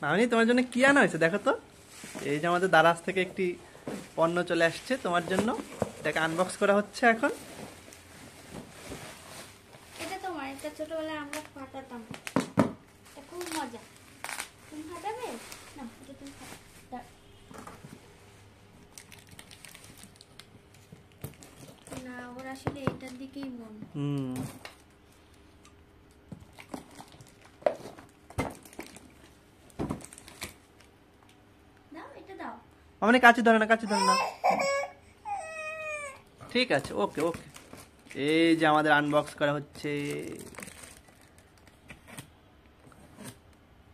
মামনি তোমার জন্য কি আনা হয়েছে দেখো তো। এই যে আমাদের দারাজ থেকে একটি পণ্য চলে আসছে তোমার জন্য, এটাকে আনবক্স করা হচ্ছে এখন। এটা তোমার, এটা ছোটবেলায় আমরা ফাটাতাম, এটা খুব মজা। তুমি ফাটাবে না? এটা তুমি না, ওর আসলে এটার দিকেই মন। দাও, এটা দাও। মামনি কাছে ধরে না, কাছে ধরে না। ঠিক আছে, ওকে ওকে। এই যে আমাদের আনবক্স করা হচ্ছে।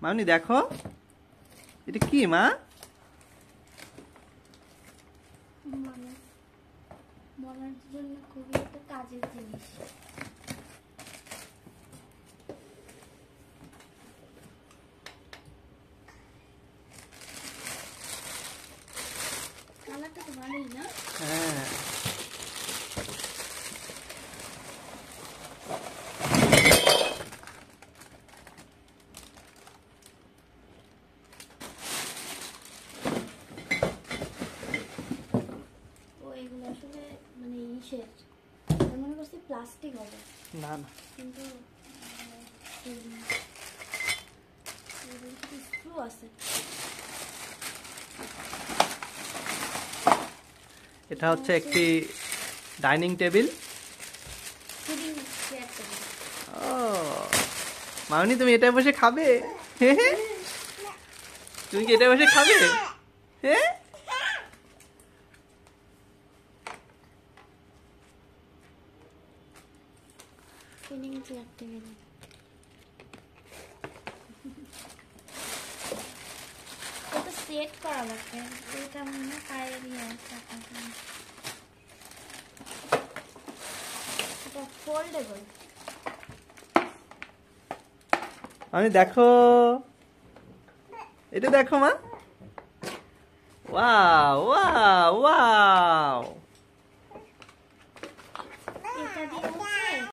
মামনি দেখো এটা কি মা? মনের জন্য খুবই একটা কাজের জিনিস। কালারটা তো ভালোই না? হ্যাঁ, এগুলো আসলে মানে ইসের, মনে করছি প্লাস্টিক হবে, না না, কিন্তু স্ক্রু আছে। এটা হচ্ছে একটি ডাইনিং টেবিল। ও মামনি, তুমি এটায় বসে খাবে? তুমি কি এটায় বসে খাবে? হ্যাঁ, ফিলিং চেয়ার টেবিল। এটা সেট করা লাগবে, এটা মনে পায়ের এটা ফোল্ডেবল। আমি দেখো, এটা দেখো মা। Wow wow wow.